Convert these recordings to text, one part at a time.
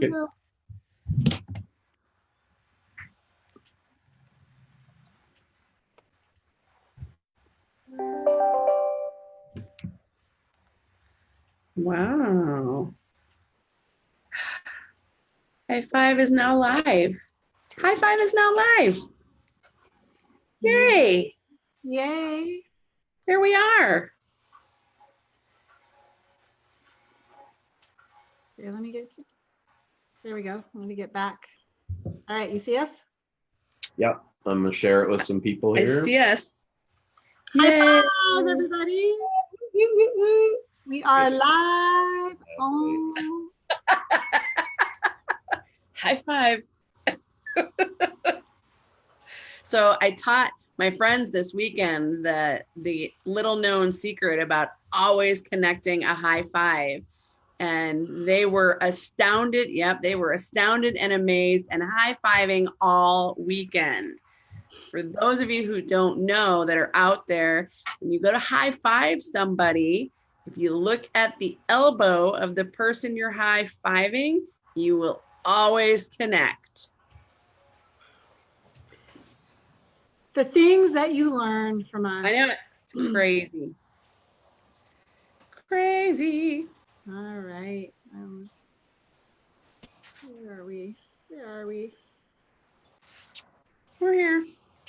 Here we go. Wow. High5 is now live. High5 is now live. Yay. Yay. Here we are. Here, let me get to, there we go. Let me get back. All right, you see us? Yep. I'm going to share it with some people here. I see us. High five, everybody. We are live on High5. So I taught my friends this weekend the little known secret about always connecting a high five. And they were astounded. Yep, they were astounded and amazed and high-fiving all weekend. For those of you who don't know that are out there, when you go to high-five somebody, if you look at the elbow of the person you're high-fiving, you will always connect. the things that you learn from us. I know it. Crazy. Crazy. All right. Where are we? Where are we? We're here.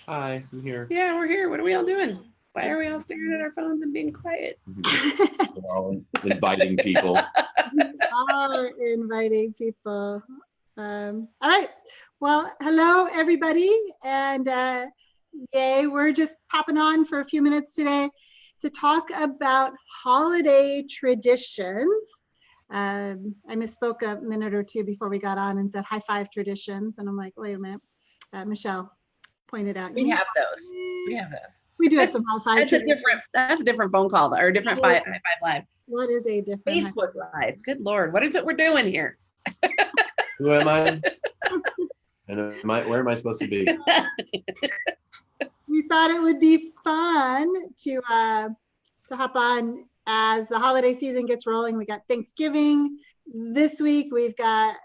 Hi, I'm here. Yeah, we're here. What are we all doing? Why are we all staring at our phones and being quiet? We're all inviting people. Are inviting people. All right. Well, hello, everybody. And yay, we're just popping on for a few minutes today to talk about holiday traditions. I misspoke a minute or two before we got on and said high-five traditions. And I'm like, wait a minute. Michelle pointed out. We have those. We have those. We do have some high-five traditions. That's a different phone call or a different high five live. What is a different Facebook live? Good Lord. What is it we're doing here? Who am I? And where am I supposed to be? We thought it would be fun to hop on as the holiday season gets rolling. We got Thanksgiving this week. We've got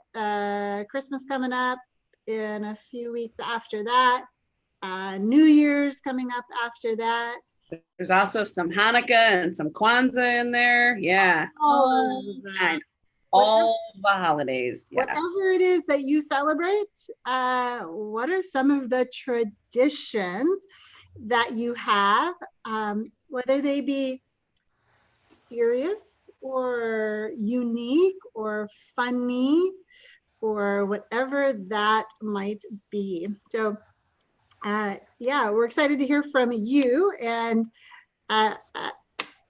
Christmas coming up in a few weeks after that. New Year's coming up after that. There's also some Hanukkah and some Kwanzaa in there. Yeah. All of that. All the holidays. Yeah. Whatever it is that you celebrate, what are some of the traditions that you have, whether they be serious or unique or funny or whatever that might be. So yeah, we're excited to hear from you. And I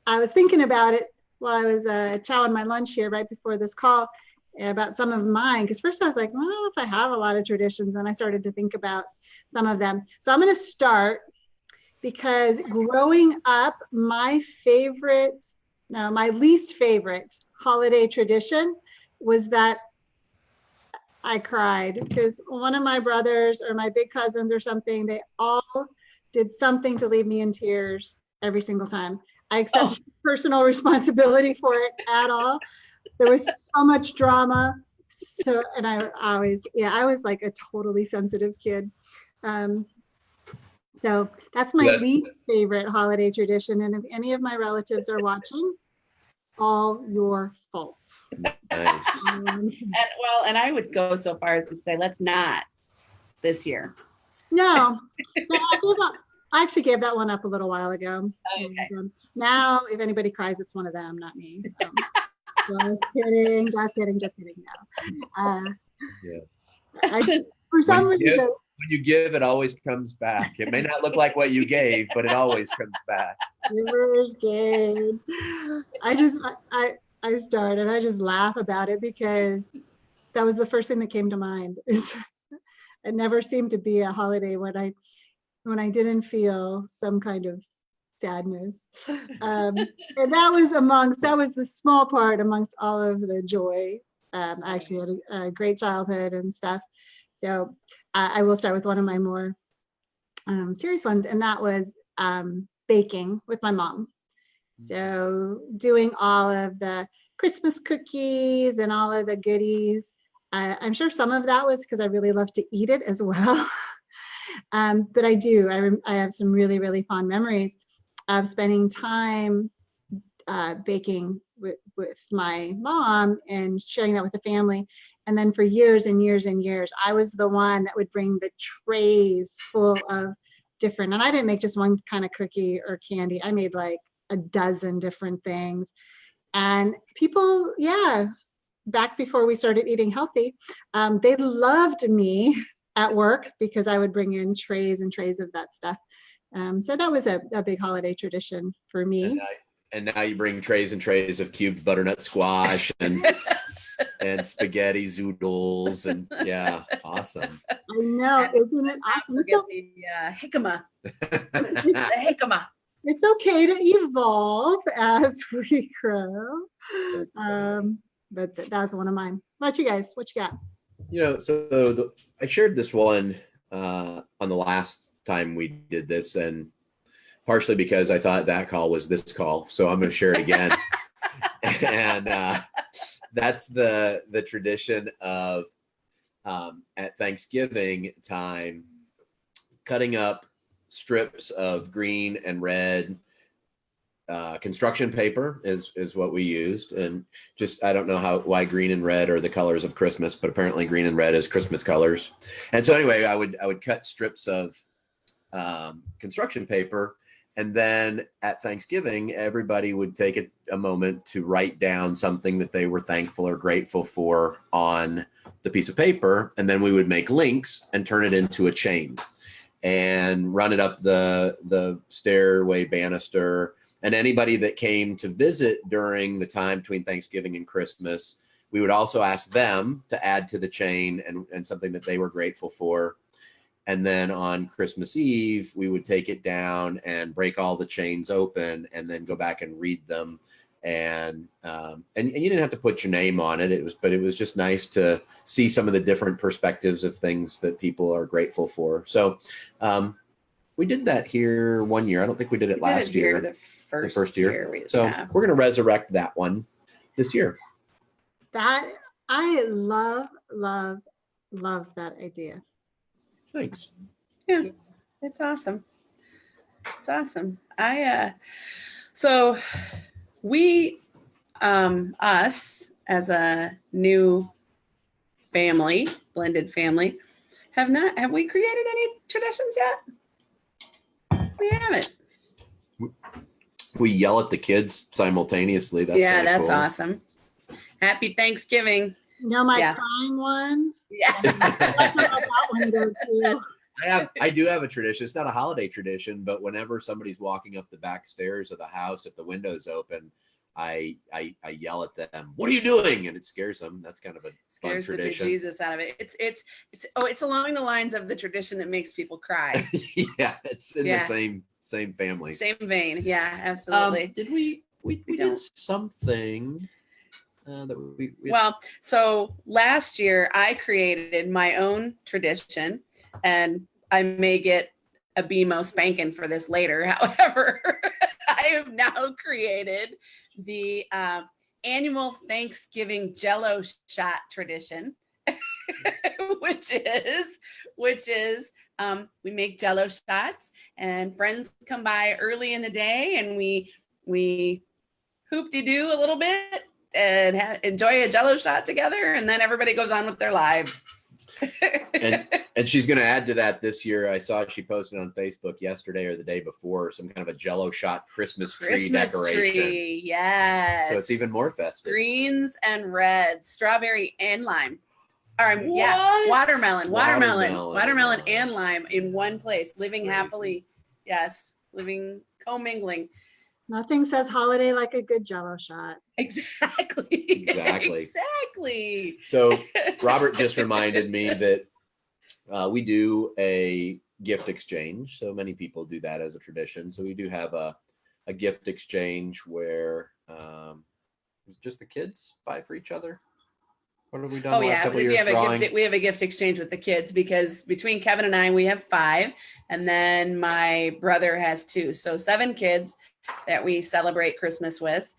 was thinking about it while I was chowing my lunch here right before this call about some of mine, because first I was like, well, I don't know if I have a lot of traditions, and I started to think about some of them. So I'm going to start because growing up, my least favorite holiday tradition was that I cried because one of my brothers or my big cousins or something, they all did something to leave me in tears every single time. I accept personal responsibility for it at all. There was so much drama. So, and I was like a totally sensitive kid. So that's my least favorite holiday tradition. And if any of my relatives are watching, all your fault. Nice. And I would go so far as to say, let's not this year. No, I actually gave that one up a little while ago. Okay. And, now, if anybody cries, it's one of them, not me. Just kidding. No. Yes. For some reason, when you give, it always comes back. It may not look like what you gave, but it always comes back. Givers gain. I started. I just laugh about it because that was the first thing that came to mind. It never seemed to be a holiday when I didn't feel some kind of sadness. And that was the small part amongst all of the joy. I actually had a great childhood and stuff. So I will start with one of my more serious ones, and that was baking with my mom. So doing all of the Christmas cookies and all of the goodies. I'm sure some of that was because I really love to eat it as well. But I do. I have some really, really fond memories of spending time baking with my mom and sharing that with the family. And then for years and years and years, I was the one that would bring the trays full of different, and I didn't make just one kind of cookie or candy. I made like a dozen different things. And people, yeah, back before we started eating healthy, they loved me at work because I would bring in trays and trays of that stuff. So that was a big holiday tradition for me. And now you bring trays and trays of cubed butternut squash and spaghetti zoodles, and yeah, awesome. I know, isn't it awesome? Forget the jicama. The jicama. It's okay to evolve as we grow. But that's one of mine. What about you guys? What you got? So I shared this one on the last time we did this, and partially because I thought that call was this call, so I'm going to share it again. And that's the tradition of at Thanksgiving time, cutting up strips of green and red construction paper is what we used. And just, I don't know why green and red are the colors of Christmas, but apparently green and red is Christmas colors. And so anyway, I would cut strips of construction paper, and then at Thanksgiving, everybody would take a moment to write down something that they were thankful or grateful for on the piece of paper. And then we would make links and turn it into a chain and run it up the stairway banister. And anybody that came to visit during the time between Thanksgiving and Christmas, we would also ask them to add to the chain and something that they were grateful for. And then on Christmas Eve, we would take it down and break all the chains open and then go back and read them. And you didn't have to put your name on it. But it was just nice to see some of the different perspectives of things that people are grateful for. So we did that here one year. I don't think we did it last year. The first year. We're going to resurrect that one this year. That I love that idea. Thanks. Yeah, it's awesome. It's awesome. So we, us as a new family, blended family, have we created any traditions yet? We haven't. We yell at the kids simultaneously. That's cool. Awesome. Happy Thanksgiving. You know my crying one? Yeah. Let that one go too. I do have a tradition. It's not a holiday tradition, but whenever somebody's walking up the back stairs of the house, if the window's open, I yell at them, "What are you doing?" And it scares them. That's kind of a fun tradition. Scares the bejesus out of it. It's along the lines of the tradition that makes people cry. Yeah, it's in the same family. Same vein. Yeah, absolutely. Did we did something that we well, so last year I created my own tradition, and I may get a BMO spanking for this later. However, I have now created the annual Thanksgiving Jell-O shot tradition, which is we make Jell-O shots, and friends come by early in the day, and we hoop-de-doo a little bit and enjoy a Jell-O shot together, and then everybody goes on with their lives. and she's going to add to that this year. I saw she posted on Facebook yesterday or the day before some kind of a Jell-O shot Christmas tree decoration. Yes. So it's even more festive. Greens and reds, strawberry and lime. Watermelon and lime in one place, living happily. Yes, living commingling. Nothing says holiday like a good Jell-O shot. Exactly. So Robert just reminded me that we do a gift exchange. So many people do that as a tradition. So we do have a gift exchange where it's just the kids buy for each other. What have we done? We have a gift exchange with the kids, because between Kevin and I, we have 5, and then my brother has 2, so 7 kids that we celebrate Christmas with.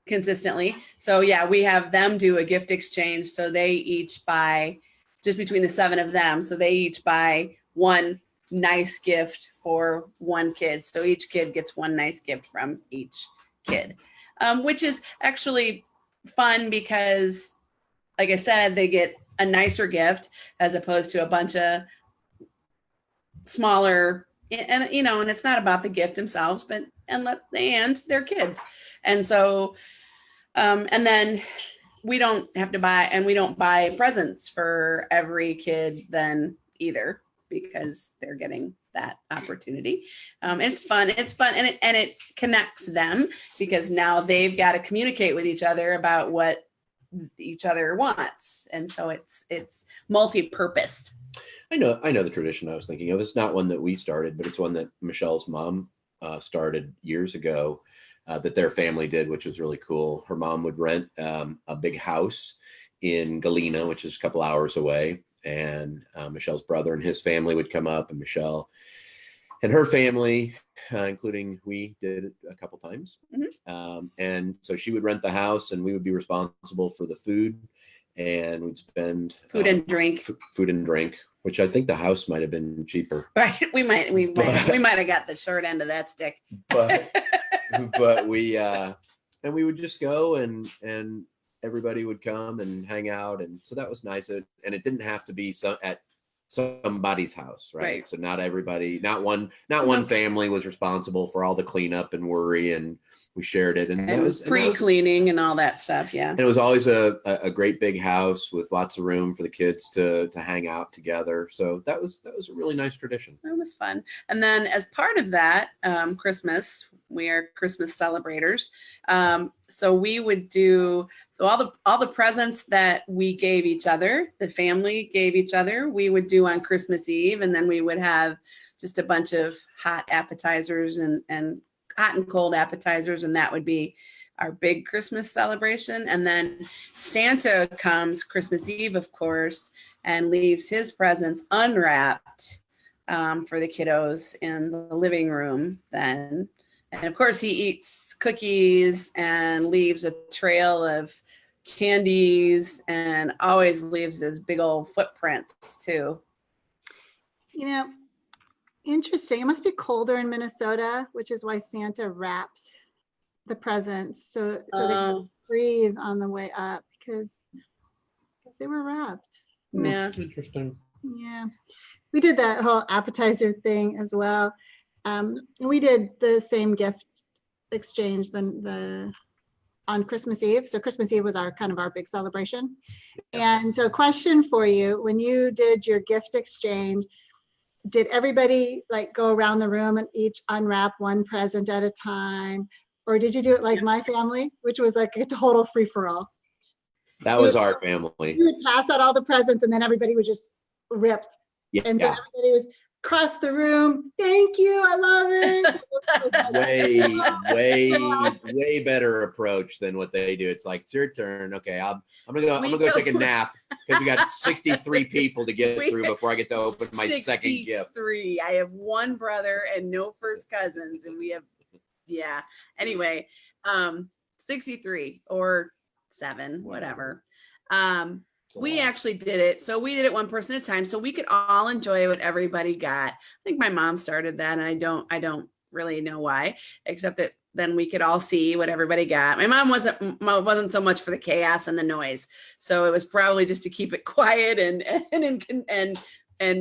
consistently. So yeah, we have them do a gift exchange. So they each buy, just between the 7 of them, so they each buy one nice gift for one kid. So each kid gets one nice gift from each kid, which is actually fun because, like I said, they get a nicer gift as opposed to a bunch of smaller, and and it's not about the gift themselves, but and their kids. And so and then we don't have to buy, and we don't buy presents for every kid then either, because they're getting that opportunity. It's fun, and it connects them, because now they've got to communicate with each other about what each other wants, and so it's multi-purpose. I know the tradition I was thinking of. It's not one that we started, but it's one that Michelle's mom started years ago, that their family did, which was really cool. Her mom would rent a big house in Galena, which is a couple hours away, and Michelle's brother and his family would come up, and Michelle and her family, including we, did it a couple times. And so she would rent the house, and we would be responsible for the food, and we'd spend food and drink, which I think the house might have been cheaper. Right, we might have got the short end of that stick. But we would just go, and everybody would come and hang out, and so that was nice. And it didn't have to be at somebody's house, right? So not everybody, not one family was responsible for all the cleanup and worry, and we shared it. And that was pre-cleaning and all that stuff. Yeah. And it was always a great big house with lots of room for the kids to hang out together. So that was a really nice tradition. That was fun. And then as part of that, Christmas, we are Christmas celebrators. So we would do, all the presents that we gave each other, the family gave each other, we would do on Christmas Eve. And then we would have just a bunch of hot appetizers and hot and cold appetizers. And that would be our big Christmas celebration. And then Santa comes Christmas Eve, of course, and leaves his presents unwrapped for the kiddos in the living room then. And of course, he eats cookies and leaves a trail of candies, and always leaves his big old footprints too. Interesting. It must be colder in Minnesota, which is why Santa wraps the presents. So they don't freeze on the way up because they were wrapped. Yeah. That's interesting. Yeah. We did that whole appetizer thing as well. We did the same gift exchange on Christmas Eve. So Christmas Eve was our big celebration. And so question for you, when you did your gift exchange, did everybody go around the room and each unwrap one present at a time? Or did you do it like my family, which was like a total free-for-all? That was our family. You would pass out all the presents and then everybody would just rip. Yeah. And so everybody was across the room. Thank you. I love it. way better approach than what they do. It's like, it's your turn. Okay, I'm gonna go take a nap because we got 63 people to get through before I get to open my second gift. 63. I have one brother and no first cousins, and we have Anyway, 63 or 7, whatever. We actually did it. So we did it one person at a time, so we could all enjoy what everybody got. I think my mom started that, and I don't really know why, except that then we could all see what everybody got. My mom wasn't so much for the chaos and the noise, so it was probably just to keep it quiet and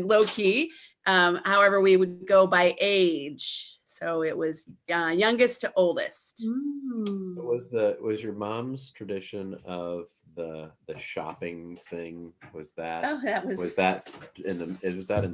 low key. However, we would go by age. So it was youngest to oldest. Was your mom's tradition of the shopping thing? Was that? Oh, that was. Was that in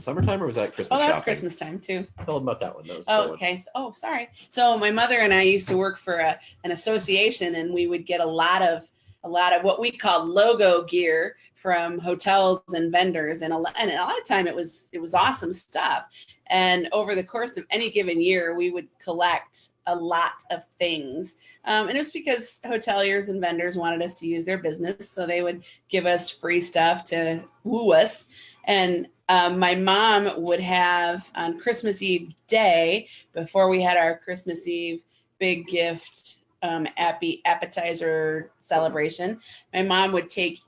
summertime or was that Christmas? Oh, that was shopping? Christmas time too. Tell them about that one. Okay. Sorry. So my mother and I used to work for an association, and we would get a lot of what we called logo gear from hotels and vendors, and a lot of time it was awesome stuff. And over the course of any given year, we would collect a lot of things. And it was because hoteliers and vendors wanted us to use their business, so they would give us free stuff to woo us. And my mom would have on Christmas Eve day, before we had our Christmas Eve big gift appetizer celebration. My mom would take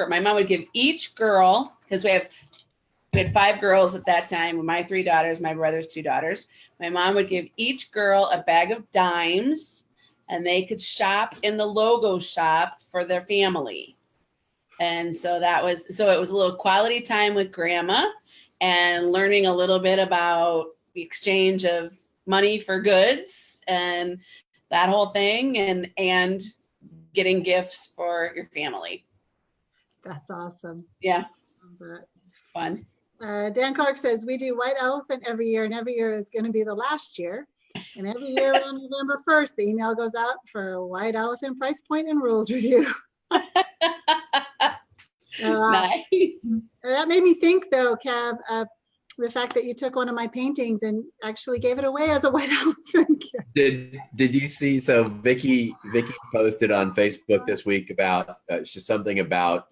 my mom would give each girl, because we had 5 girls at that time, my 3 daughters, my brother's 2 daughters. My mom would give each girl a bag of dimes, and they could shop in the logo shop for their family. And so it was a little quality time with grandma and learning a little bit about the exchange of money for goods and that whole thing, and getting gifts for your family. That's awesome. Yeah. But, it's fun. Dan Clark says, we do White Elephant every year, and every year is going to be the last year. And every year on November 1st, the email goes out for White Elephant price point and rules review. Nice. That made me think, though, Kev, of the fact that you took one of my paintings and actually gave it away as a White Elephant gift. Did you see? So Vicky posted on Facebook this week about just something about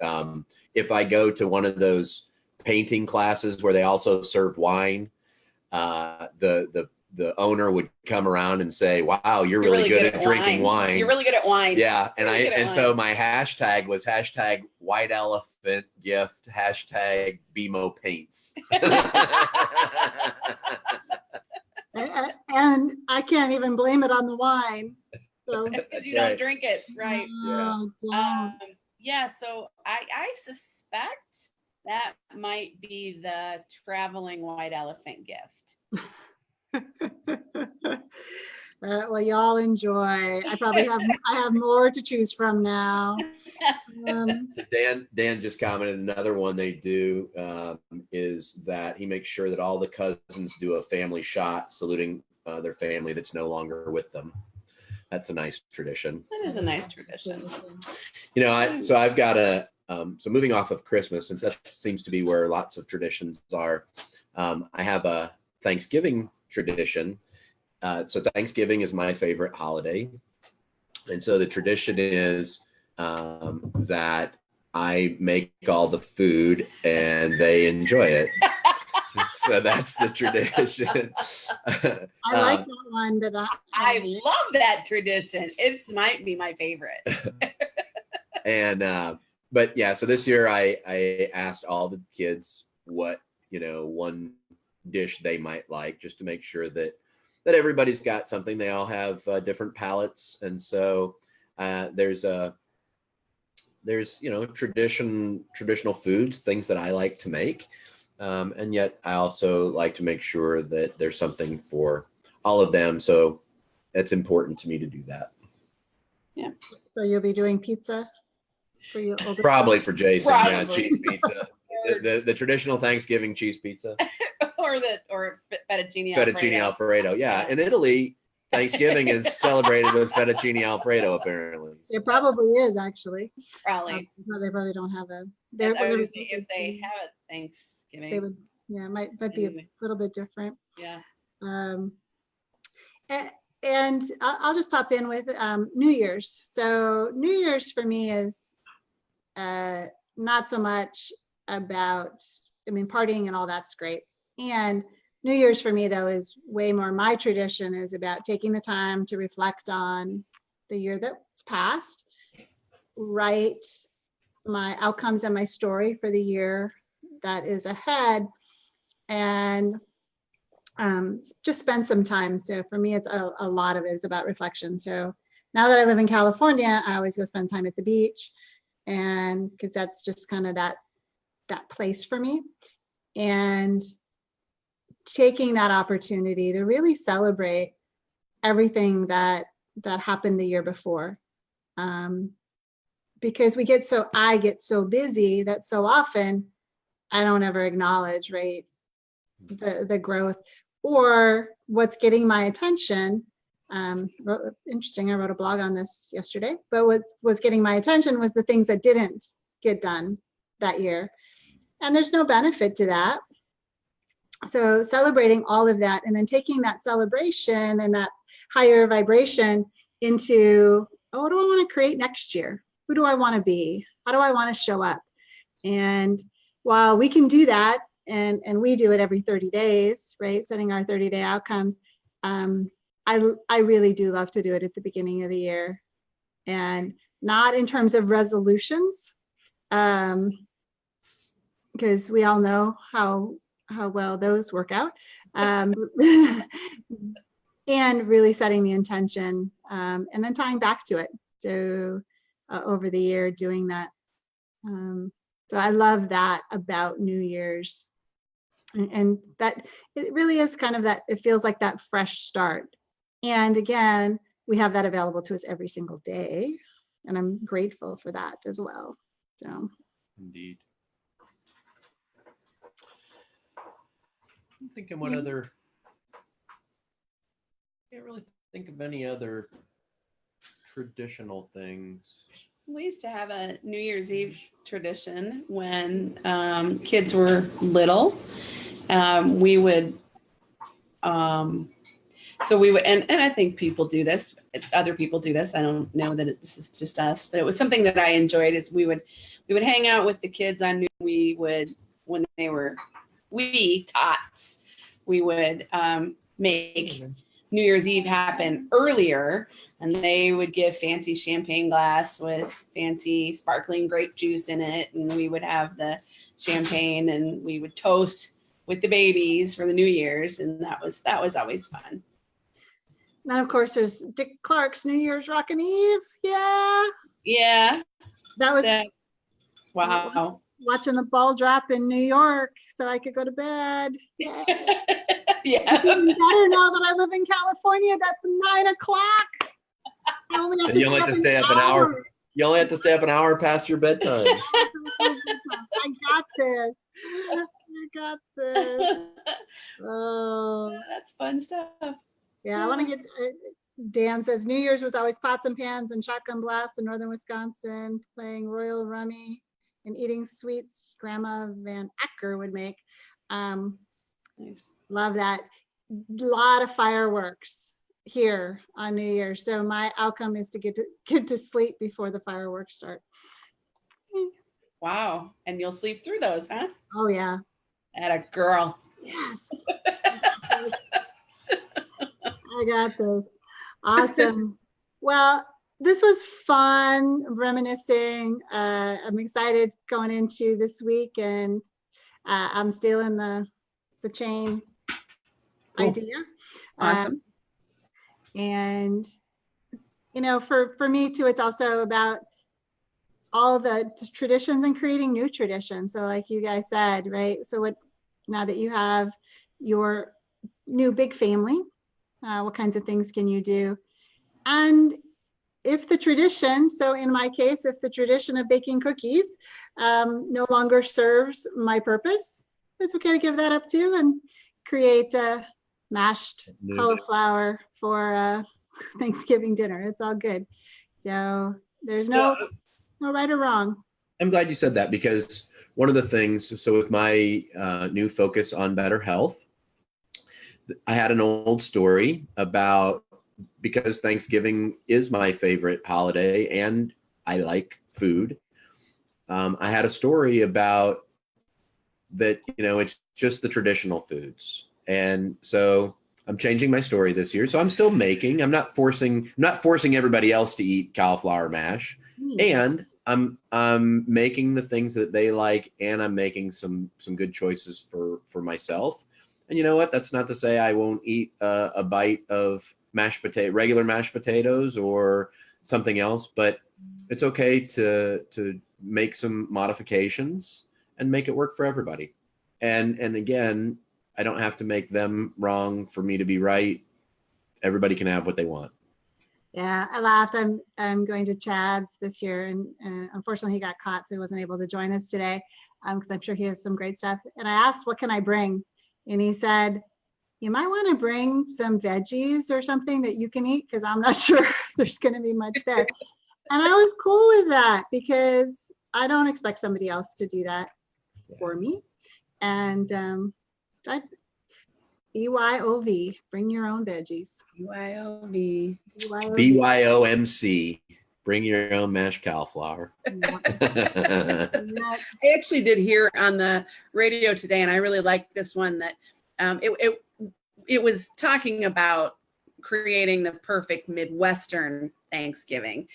if I go to one of those painting classes where they also serve wine, the owner would come around and say, "Wow, you're really good at drinking wine. You're really good at wine." Yeah, and so my hashtag was White Elephant gift #BMO paints. And I can't even blame it on the wine. So you don't drink it, right? No, Yeah. So I suspect that might be the traveling white elephant gift. Well, y'all enjoy. I have more to choose from now. So Dan just commented, another one they do is that he makes sure that all the cousins do a family shot saluting their family that's no longer with them. That's a nice tradition. That is a nice tradition. You know, I've got so moving off of Christmas, since that seems to be where lots of traditions are, I have a Thanksgiving tradition. So Thanksgiving is my favorite holiday. And so the tradition is that I make all the food and they enjoy it. So that's the tradition. I like that one, but I love that tradition. It might be my favorite. And but yeah, so this year I asked all the kids what, one dish they might like, just to make sure that everybody's got something. They all have different palates, and so there's traditional foods, things that I like to make, and yet I also like to make sure that there's something for all of them. So it's important to me to do that. Yeah. So you'll be doing pizza for your older Probably son? for Jason. Probably. Yeah, cheese pizza. the traditional Thanksgiving cheese pizza. or fettuccine Alfredo. Yeah. In Italy, Thanksgiving is celebrated with fettuccine Alfredo, apparently. It probably is, actually. Probably. No, they probably don't have a. If they have a Thanksgiving, they would. Yeah, it might be a little bit different. Yeah. And I'll just pop in with New Year's. So New Year's for me is not so much about, partying and all that's great. And New Year's for me, though, is way more, my tradition is about taking the time to reflect on the year that's passed, write my outcomes and my story for the year that is ahead, and just spend some time. So for me, it's a lot of it is about reflection. So now that I live in California, I always go spend time at the beach, and because that's just kind of that place for me. And taking that opportunity to really celebrate everything that happened the year before, because I get so busy that so often I don't ever acknowledge, right, the growth or what's getting my attention. Interesting, I wrote a blog on this yesterday, but what was getting my attention was the things that didn't get done that year, and there's no benefit to that. So celebrating all of that, and then taking that celebration and that higher vibration into, what do I want to create next year? Who do I want to be? How do I want to show up? And while we can do that, and we do it every 30 days, right? Setting our 30-day outcomes. I really do love to do it at the beginning of the year, and not in terms of resolutions, because we all know how well those work out, and really setting the intention, and then tying back to it. So over the year doing that. So I love that about New Year's, and that it really is kind of that, it feels like that fresh start. And again, we have that available to us every single day, and I'm grateful for that as well. So Indeed. I'm thinking what other, can't really think of any other traditional things. We used to have a New Year's Eve tradition when kids were little. We would, so we would, and I think people do this, other people do this. I don't know that this is just us, but it was something that I enjoyed. Is we would hang out with the kids on we would, when they were tots, we would make New Year's Eve happen earlier, and they would give fancy champagne glass with fancy sparkling grape juice in it, and we would have the champagne, and we would toast with the babies for the New Year's, and that was always fun. then of course there's Dick Clark's New Year's Rockin' Eve. Yeah, that was wow. Watching the ball drop in New York so I could go to bed. Yeah. Yeah. It's even better now that I live in California. That's 9 o'clock. I only have You only have to stay up an hour. You only have to stay up an hour past your bedtime. I got this. I got this. Oh, that's fun stuff. Yeah, I want to get. Dan says New Year's was always pots and pans and shotgun blasts in northern Wisconsin, playing Royal Rummy and eating sweets Grandma Van Acker would make. Nice. Love that. A lot of fireworks here on New Year's. So my outcome is to get to sleep before the fireworks start. Wow. And you'll sleep through those, huh? Oh yeah. Atta girl. Yes. I got this. Awesome. Well, this was fun reminiscing. I'm excited going into this week, and I'm stealing the chain idea. Awesome. And you know, for me too, it's also about all the traditions and creating new traditions. So like you guys said, right? So what, now that you have your new big family, what kinds of things can you do? And if the tradition, so in my case, if the tradition of baking cookies no longer serves my purpose, it's okay to give that up too and create mashed cauliflower for Thanksgiving dinner. It's all good. So there's no right or wrong. I'm glad you said that, because one of the things, so with my new focus on better health, I had an old story about, because Thanksgiving is my favorite holiday and I like food. I had a story about that, you know, it's just the traditional foods. And so I'm changing my story this year. So I'm still making, I'm not forcing everybody else to eat cauliflower mash. And I'm making the things that they like, and I'm making some good choices for myself. And you know what? That's not to say I won't eat a bite of regular mashed potatoes or something else, but it's okay to make some modifications and make it work for everybody. And again, I don't have to make them wrong for me to be right. Everybody can have what they want. Yeah, I laughed. I'm going to Chad's this year, and unfortunately he got caught, so he wasn't able to join us today, because I'm sure he has some great stuff. And I asked, what can I bring? And he said, you might want to bring some veggies or something that you can eat, because I'm not sure there's going to be much there. And I was cool with that, because I don't expect somebody else to do that for me. And BYOV, bring your own veggies. BYOV. BYOMC, bring your own mashed cauliflower. I actually did hear on the radio today, and I really liked this one, that it was talking about creating the perfect Midwestern Thanksgiving.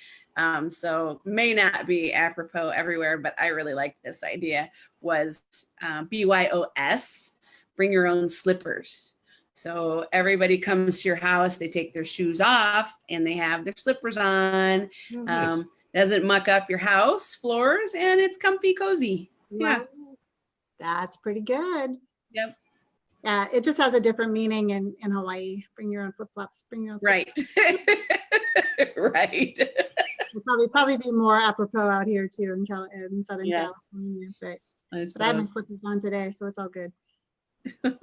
So may not be apropos everywhere, but I really like this idea, was BYOS, bring your own slippers. So everybody comes to your house, they take their shoes off and they have their slippers on. Nice. Doesn't muck up your house floors, and it's comfy, cozy. Yeah. Nice. That's pretty good. Yep. Yeah, it just has a different meaning in Hawaii. Bring your own flip-flops, bring your own slippers. Right. Right. It'll probably be more apropos out here too in Southern Yeah. California. But I I have suppose. my slippers on today, so it's all good. All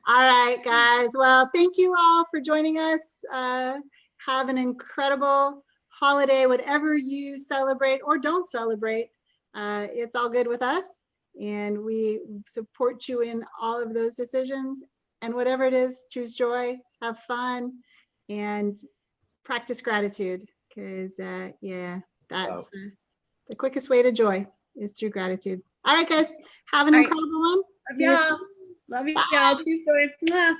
right, guys. Well, thank you all for joining us. Have an incredible holiday, whatever you celebrate or don't celebrate. It's all good with us, and we support you in all of those decisions. And whatever it is, choose joy, have fun, and practice gratitude. Because yeah, that's the quickest way to joy is through gratitude. All right, guys. Have an All right. incredible one. Love See you y'all. soon. Love Bye. y'all. Too soon.